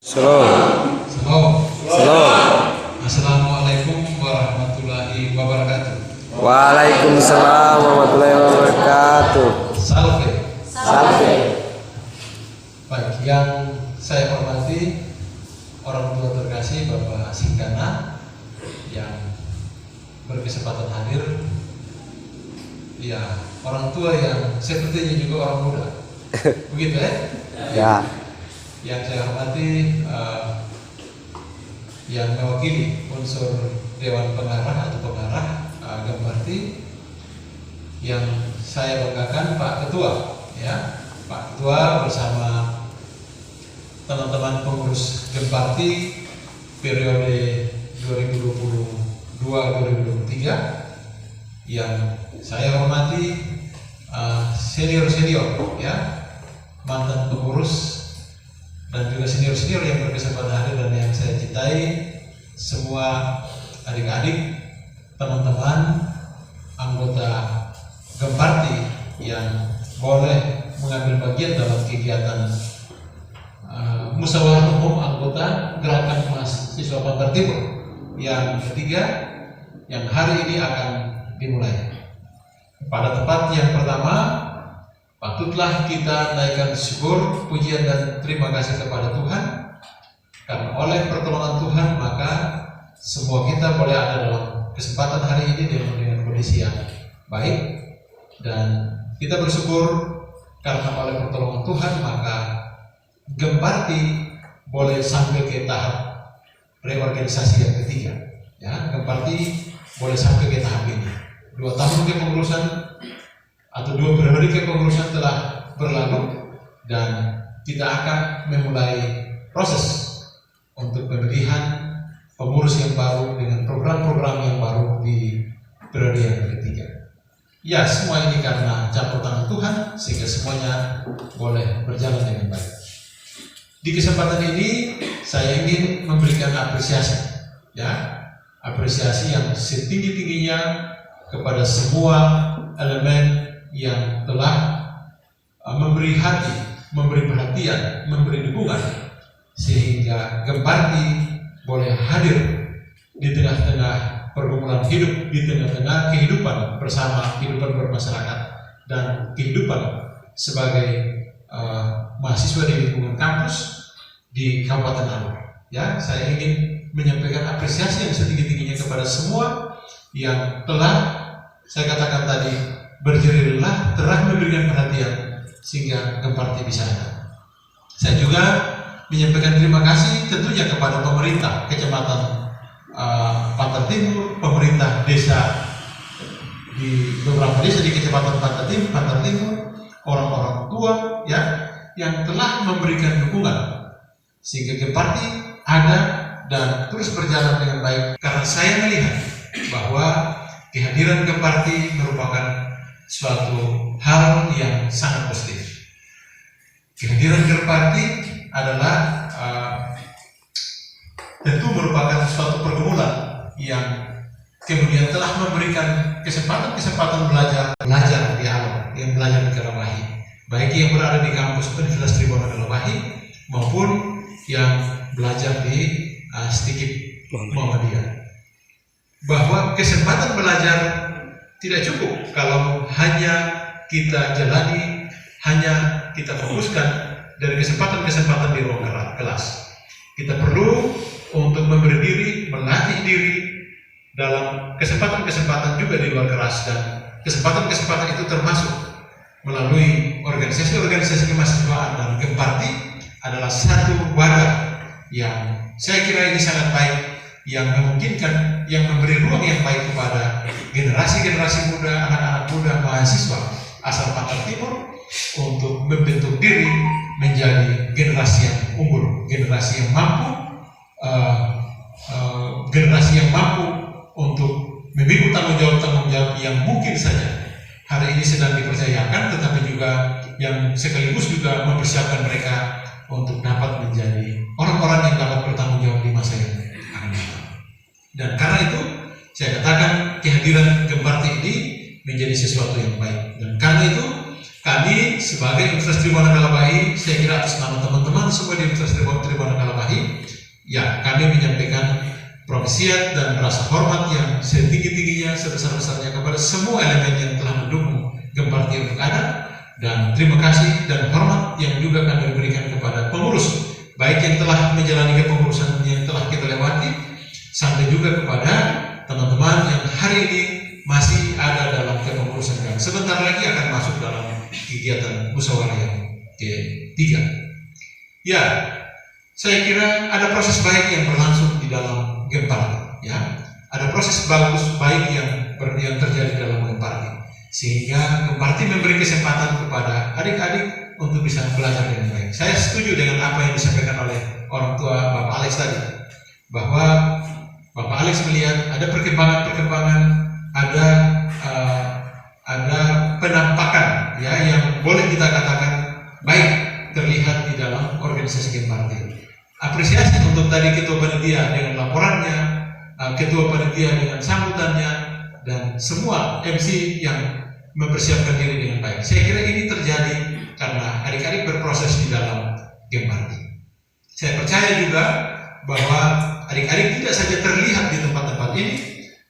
Shalom. Shalom. Shalom. Assalamualaikum warahmatullahi wabarakatuh. Waalaikumsalam warahmatullahi wabarakatuh. Salve. Salve. Baik, yang saya hormati orang tua terkasih Bapak Singkana yang berkesempatan hadir. Ya, orang tua yang sepertinya juga orang muda. Begitu ya? Ya. Yang saya hormati yang mewakili unsur Dewan Pengarah atau Pengarah Gemparti, yang saya banggakan Pak Ketua, ya Pak Ketua bersama teman-teman pengurus Gemparti periode 2022-2023, yang saya hormati senior-senior, ya mantan pengurus dan juga senior-senior yang berkesempatan hadir dan yang saya cintai, semua adik-adik, teman-teman, anggota Gemparti yang boleh mengambil bagian dalam kegiatan musyawarah umum anggota Gerakan Mahasiswa Pantar Timur yang ketiga, yang hari ini akan dimulai. Pada tempat yang pertama, patutlah kita naikkan syukur, pujian dan terima kasih kepada Tuhan, karena oleh pertolongan Tuhan maka semua kita boleh ada dalam kesempatan hari ini dengan kondisi yang baik, dan kita bersyukur karena oleh pertolongan Tuhan maka Gemparti boleh sampai ke tahap reorganisasi yang ketiga. Ya, Gemparti boleh sampai ke tahap ini. 2 tahun kepengurusan atau 2 periode kepengurusan telah berlalu, dan kita akan memulai proses untuk pemilihan pengurus yang baru dengan program-program yang baru di periode yang ketiga. Ya, semua ini karena campur tangan Tuhan sehingga semuanya boleh berjalan dengan baik. Di kesempatan ini saya ingin memberikan apresiasi, ya, apresiasi yang setinggi-tingginya kepada semua elemen yang telah memberi hati, memberi perhatian, memberi dukungan sehingga Gemparti boleh hadir di tengah-tengah pergumulan hidup, di tengah-tengah kehidupan bersama, kehidupan bermasyarakat dan kehidupan sebagai mahasiswa di lingkungan kampus di Kabupaten Alor. Ya, saya ingin menyampaikan apresiasi yang setinggi-tingginya kepada semua yang telah saya katakan tadi berjeri lelah, telah memberikan perhatian sehingga Gemparti bisa ada. Saya juga menyampaikan terima kasih tentunya kepada pemerintah Kecamatan Pantar Timur, pemerintah desa di beberapa desa di Kecamatan Pantar Timur, orang-orang tua, ya, yang telah memberikan dukungan sehingga Gemparti ada dan terus berjalan dengan baik. Karena saya melihat bahwa kehadiran Gemparti merupakan suatu hal yang sangat positif. Kehadiran Gemparti adalah tentu merupakan suatu pergumulan yang kemudian telah memberikan kesempatan belajar di Alor, yang belajar di Karawahi, baik yang berada di kampus Universitas Tribona Karawahi maupun yang belajar di Stikip Muhammadiyah. Bahwa kesempatan belajar tidak cukup kalau hanya kita jalani, hanya kita fokuskan dari kesempatan-kesempatan di ruang kelas. Kita perlu untuk memberi diri, melatih diri dalam kesempatan-kesempatan juga di luar kelas, dan kesempatan-kesempatan itu termasuk melalui organisasi-organisasi kemahasiswaan, dan Gemparti adalah satu wadah yang saya kira ini sangat baik, yang memungkinkan, yang memberi ruang yang baik kepada generasi-generasi muda, anak-anak muda, mahasiswa asal Pantar Timur untuk membentuk diri menjadi generasi yang unggul, generasi yang mampu untuk memikul tanggung jawab yang mungkin saja hari ini sedang dipercayakan, tetapi juga yang sekaligus juga mempersiapkan mereka untuk dapat menjadi orang-orang yang dapat bertanggung jawab di masa yang akan datang. Dan karena itu saya katakan kehadiran Gemparti ini menjadi sesuatu yang baik, dan karena itu kami sebagai Universitas Tribhuwan Kalabahi, saya kira atas nama teman-teman semua di Universitas Tribhuwan Kalabahi, ya kami menyampaikan profesiat dan rasa hormat yang setinggi-tingginya, sebesar-besarnya kepada semua elemen yang telah mendukung Gemparti untuk ada, dan terima kasih dan hormat yang juga kami berikan kepada pengurus, baik yang telah menjalani kepengurusan yang telah kita lewati, sampai juga kepada teman-teman yang hari ini masih ada dalam kepengurusan dan sebentar lagi akan masuk dalam kegiatan musyawarah yang ketiga. Ya, saya kira ada proses baik yang berlangsung di dalam Gemparti, ya. Ada proses baik yang terjadi dalam Gemparti, sehingga Gemparti memberi kesempatan kepada adik-adik untuk bisa belajar dengan baik. Saya setuju dengan apa yang disampaikan oleh orang tua Bapak Alex tadi, bahwa Bapak Alex melihat ada perkembangan-perkembangan, ada penampakan, ya, yang boleh kita katakan baik terlihat di dalam organisasi Gemparti. Apresiasi untuk tadi ketua panitia dengan laporannya, ketua panitia dengan sambutannya, dan semua MC yang mempersiapkan diri dengan baik. Saya kira ini terjadi karena adik-adik berproses di dalam Gemparti. Saya percaya juga bahwa adik-adik tidak saja terlihat di tempat-tempat ini,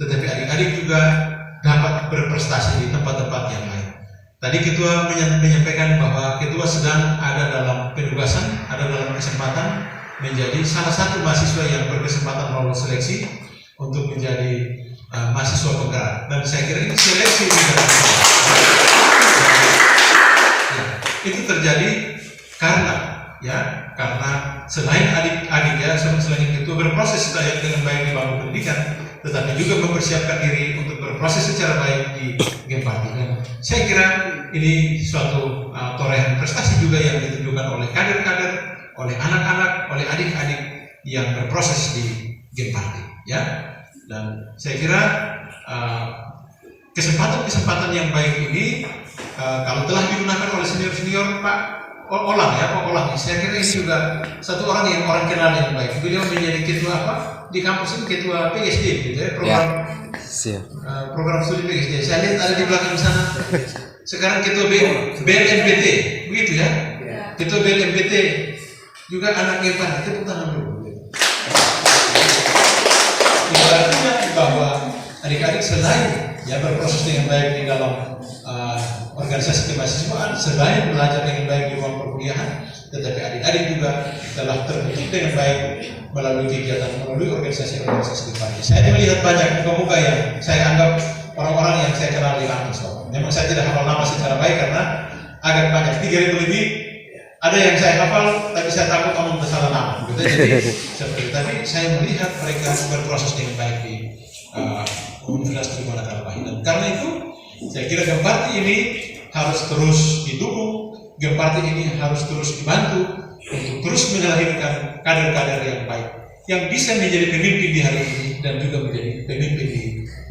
tetapi adik-adik juga dapat berprestasi di tempat-tempat yang lain. Tadi ketua menyampaikan bahwa ketua sedang ada dalam penugasan, ada dalam kesempatan menjadi salah satu mahasiswa yang berkesempatan lolos seleksi untuk menjadi mahasiswa penggerak, dan saya kira ini seleksi itu terjadi karena selain adik-adik, ya, selain itu berproses dengan baik di bangku pendidikan, tetapi juga mempersiapkan diri untuk berproses secara baik di Gemparti. Dan saya kira ini suatu torehan prestasi juga yang ditunjukkan oleh kader-kader, oleh anak-anak, oleh adik-adik yang berproses di Gemparti, ya. Dan saya kira kesempatan-kesempatan yang baik ini kalau telah digunakan oleh senior-senior Pak Olang, ya, Pak Olang, saya kira ini juga satu orang yang orang kenal yang baik. Beliau menjadi ketua apa di kampus ini, ketua PhD, gitu ya, program program studi PhD. Saya lihat ada di belakang sana. Sekarang ketua BLMPT, begitu ya? Ketua BLMPT juga anak Gemparti. Tepuk tangan dulu. Itu artinya bahwa adik-adik selain ya berproses dengan baik di dalam organisasi kemahasiswaan, selain belajar dengan baik di ruang perkuliahan, tetapi adik-adik juga telah terdidik dengan baik melalui kegiatan, melalui organisasi-organisasi Gemparti. Saya melihat banyak muka-muka yang saya anggap orang-orang yang saya kenal di kampus. Memang saya tidak hafal nama secara baik karena agak banyak, 3.000 lebih. Ada yang saya hafal, tapi saya takut omong salah nama. Gitu. Jadi seperti tadi saya melihat mereka berproses dengan baik di Universitas Tribhuwan Kalabahi. Dan karena itu, saya kira Gemparti ini harus terus didukung, Gemparti ini harus terus dibantu untuk terus melahirkan kader-kader yang baik, yang bisa menjadi pemimpin di hari ini dan juga menjadi pemimpin di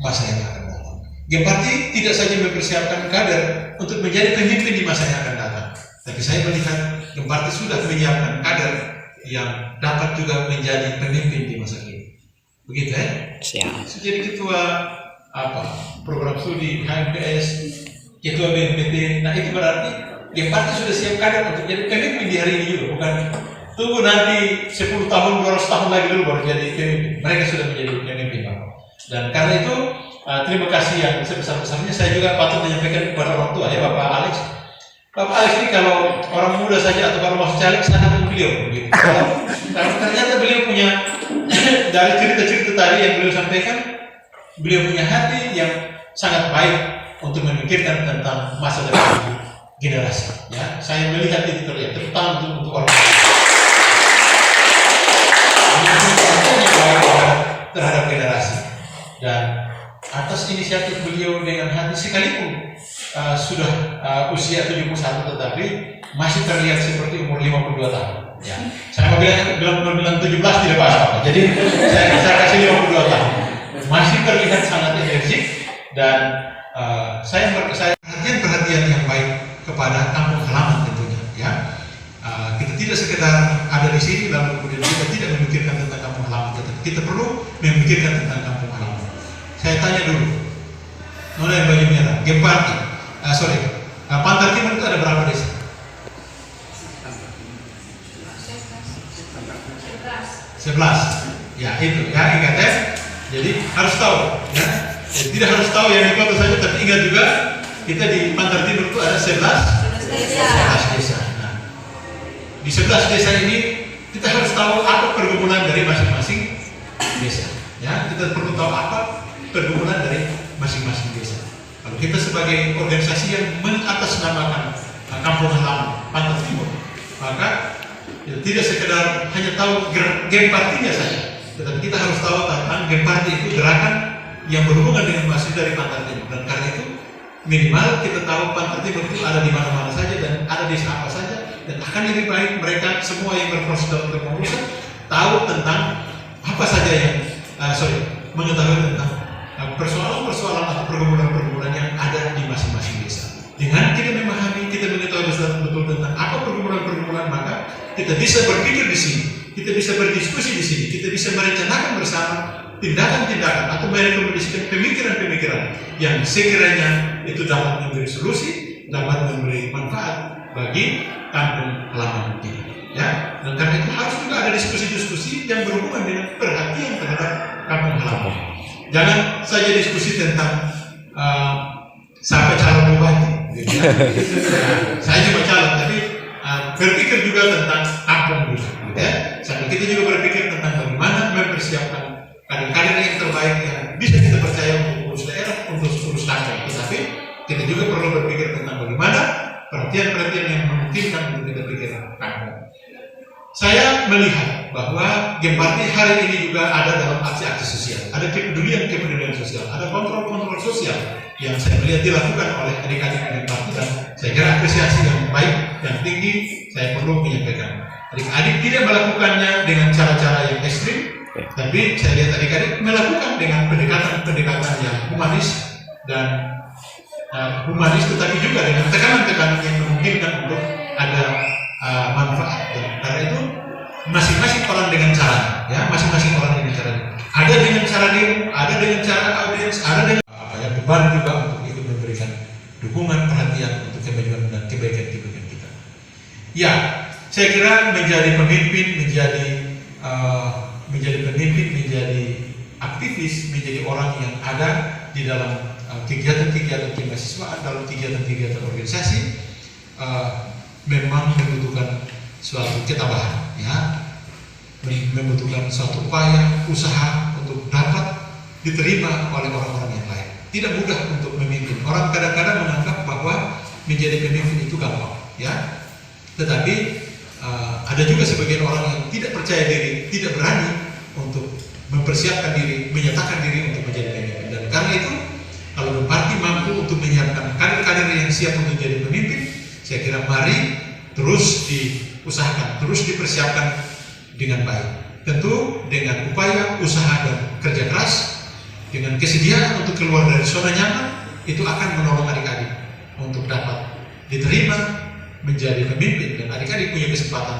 masa yang akan datang. Gemparti tidak saja mempersiapkan kader untuk menjadi pemimpin di masa yang akan datang, tapi saya melihat Gemparti sudah menyiapkan kader yang dapat juga menjadi pemimpin di masa kini. Begitu ya? Siap. Jadi ketua program studi HMPS, ketua BNPT. Nah itu berarti Gemparti sudah siap kader untuk jadi pemimpin di hari ini juga, bukan tunggu nanti 10 tahun, 200 tahun lagi dulu baru jadi pemimpin. Mereka sudah menjadi pemimpin, Bapak. Dan karena itu terima kasih yang sebesar-besarnya. Saya juga patut menyampaikan kepada orang tua, ya, Bapak Alex. Bapak Alex ini kalau orang muda saja atau kalau masuk caleg sangat beliau, gitu. Kalau ternyata beliau punya dari cerita-cerita tadi yang beliau sampaikan, beliau punya hati yang sangat baik untuk memikirkan tentang masa depan generasi. Ya, saya melihat itu terlihat, terutama untuk orang muda. Terhadap generasi, dan atas inisiatif beliau dengan hati sekalipun sudah usia 71 tetapi masih terlihat seperti umur 52 tahun. Ya. Saya mau bilang 17 tidak apa-apa. Jadi saya kasih 52 tahun. Masih terlihat sangat energik dan saya perhatian yang baik kepada kampung halaman tentunya. Ya. Kita tidak sekedar ada di sini lalu kemudian kita tidak memikirkan tentang kampung halaman, tetapi kita perlu memikirkan tentang kampung halaman. Saya tanya dulu, nona yang baju merah, Gemparti, Pantar Timur itu ada berapa desa? 11. Ya itu ya, ingat ya. Jadi harus tahu ya. Jadi, tidak harus tahu yang di kota saja, tapi ingat juga kita di Pantar Timur itu ada 11 desa. Nah, di 11 desa ini kita harus tahu apa pergumulan dari masing-masing desa. Ya, kita perlu tahu apa pergumulan dari masing-masing desa. Kalau kita sebagai organisasi yang mengatasnamakan kampung halaman Pantar Timur, maka ya, tidak sekedar hanya tahu Gempartinya saja, tetapi kita harus tahu tentang Gemparti itu gerakan yang berhubungan dengan mahasiswa dari Pantar Timur. Dan karena itu minimal kita tahu Pantar Timur itu ada di mana-mana saja dan ada desa apa saja, dan akan lebih baik mereka semua yang berproses dalam kepengurusan tahu tentang apa saja yang mengetahui tentang persoalan-persoalan atau pergumulan-pergumulan yang ada di masing-masing desa. Dengan kita memahami, kita mengetahui betul tentang apa pergumulan-pergumulan, maka kita bisa berpikir di sini, kita bisa berdiskusi di sini, kita bisa merencanakan bersama tindakan-tindakan atau merekomendasikan pemikiran-pemikiran yang sekiranya itu dapat memberi solusi, dapat memberi manfaat bagi kampung halaman ini. Ya, dan karena itu harus juga ada diskusi-diskusi yang berhubungan dengan perhatian terhadap kampung halaman. Jangan saja diskusi tentang siapa calon bupati. Gitu ya. Saya cuma calon, tapi berpikir juga tentang kampung dulu. Gitu ya. Sambil kita juga berpikir tentang bagaimana mempersiapkan kader-kader yang terbaik yang bisa kita percaya untuk urus daerah, untuk urus kampung. Tetapi kita juga perlu berpikir tentang bagaimana perhatian-perhatian yang memungkinkan untuk kita pikir kampung. Saya melihat bahwa Gemparti hari ini juga ada dalam aksi-aksi sosial, ada kepedulian sosial, ada kontrol sosial yang saya melihat dilakukan oleh adik-adik Gemparti, dan saya kira apresiasi yang baik, yang tinggi saya perlu menyampaikan. Adik-adik tidak melakukannya dengan cara-cara yang ekstrim, tapi saya lihat adik-adik melakukan dengan pendekatan yang humanis dan humanis, tetapi juga dengan tekanan-tekanan yang memungkinkan untuk ada manfaat. Dan karena itu masing-masing orang dengan cara, ya masing-masing orang dengan cara. Ada dengan cara demo, ada dengan cara audiens, ada dengan beban juga untuk ikut memberikan dukungan, perhatian untuk kemajuan dan kebaikan kita. Ya, saya kira menjadi pemimpin, menjadi aktivis, menjadi orang yang ada di dalam kegiatan-kegiatan kemahasiswaan, dalam kegiatan-kegiatan organisasi, memang membutuhkan suatu ketabahan, ya, membutuhkan suatu upaya, usaha untuk dapat diterima oleh orang-orang yang lain. Tidak mudah untuk memimpin. Orang kadang-kadang menganggap bahwa menjadi pemimpin itu gampang, ya. Tetapi ada juga sebagian orang yang tidak percaya diri, tidak berani untuk mempersiapkan diri, menyatakan diri untuk menjadi pemimpin. Dan karena itu, kalau Gemparti mampu untuk menyiapkan kader-kader yang siap untuk jadi pemimpin, saya kira mari terus diusahakan, terus dipersiapkan dengan baik. Tentu dengan upaya, usaha, dan kerja keras, dengan kesediaan untuk keluar dari zona nyaman, itu akan menolong adik-adik untuk dapat diterima menjadi pemimpin. Dan adik-adik punya kesempatan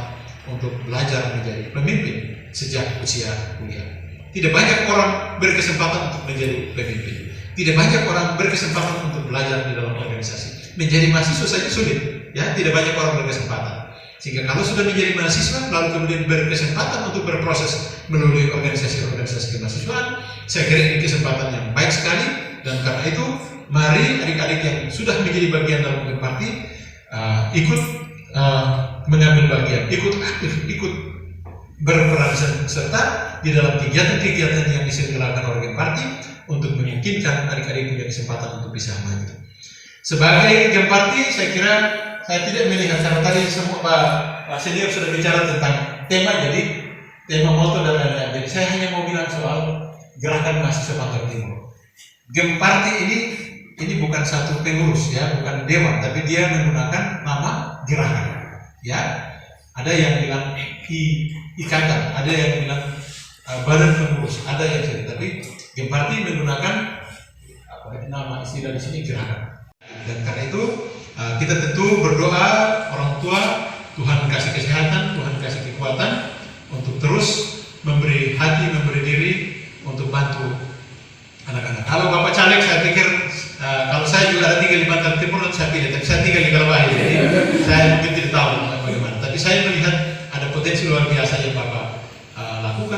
untuk belajar menjadi pemimpin sejak usia kuliah. Tidak banyak orang berkesempatan untuk menjadi pemimpin. Tidak banyak orang berkesempatan untuk belajar di dalam organisasi. Menjadi mahasiswa saja sulit, ya, tidak banyak orang berkesempatan. Sehingga kalau sudah menjadi mahasiswa, lalu kemudian berkesempatan untuk berproses melalui organisasi-organisasi kemahasiswaan, saya kira ini kesempatan yang baik sekali. Dan karena itu, mari adik-adik yang sudah menjadi bagian dalam Gemparti ikut mengambil bagian, ikut aktif, ikut berperan serta di dalam kegiatan-kegiatan yang diselenggarakan oleh Gemparti untuk memungkinkan adik-adik punya kesempatan untuk bisa maju. Sebagai Gemparti, saya kira saya tidak melihat, karena tadi semua Pak Senior sudah bicara tentang tema, jadi tema moto dan lain-lain. Jadi saya hanya mau bilang soal gerakan mahasiswa Pantar Timur. Gemparti ini bukan satu pengurus, ya, bukan dewan, tapi dia menggunakan nama gerakan. Ya, ada yang bilang ikatan, ada yang bilang badan pengurus, ada yang jadi. Tapi Gemparti menggunakan nama istilah di sini gerakan. Dan karena itu kita tentu berdoa orang tua, Tuhan kasih kesehatan, Tuhan kasih kekuatan untuk terus memberi hati, memberi diri untuk bantu anak-anak. Kalau Bapak Caleg, saya pikir kalau saya juga ada tinggal di Pantar Timur, saya pilih, tapi saya tinggal di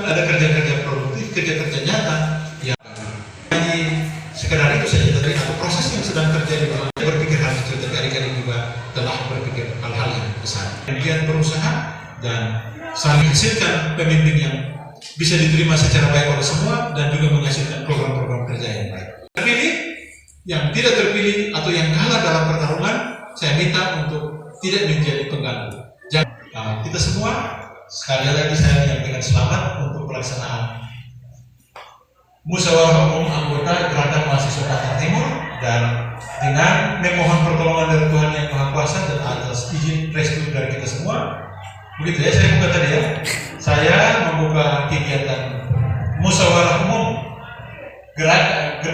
ada kerja-kerja produktif, kerja-kerja nyata yang sekedar itu saja tadi atau proses yang sedang terjadi. Berpikir hal kecil, tapi adik-adik juga telah berpikir hal-hal yang besar. Kemudian berusaha dan saling hasilkan pemimpin yang bisa diterima secara baik oleh semua dan juga menghasilkan program-program kerja yang baik. Terpilih, yang tidak terpilih atau yang kalah dalam pertarungan, saya minta untuk tidak menjadi pengganggu. Kita semua sekali lagi saya menyampaikan selamat untuk pelaksanaan musyawarah umum anggota Gerakan Mahasiswa Pantar Timur, dan dengan memohon pertolongan dari Tuhan Yang Maha Kuasa dan atas izin restu dari kita semua. Begitu ya, saya buka tadi ya. Saya membuka kegiatan musyawarah umum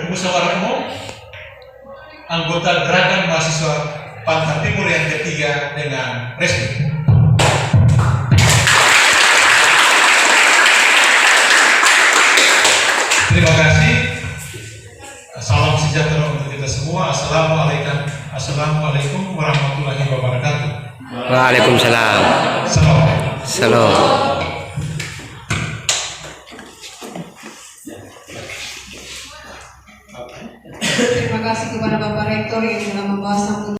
musyawarah umum anggota Gerakan Mahasiswa Pantar Timur yang ketiga dengan resmi. Terima kasih. Salam sejahtera untuk kita semua. Assalamualaikum warahmatullahi wabarakatuh. Waalaikumsalam. Salam. Salam. Terima kasih kepada Bapak Rektor yang telah membawa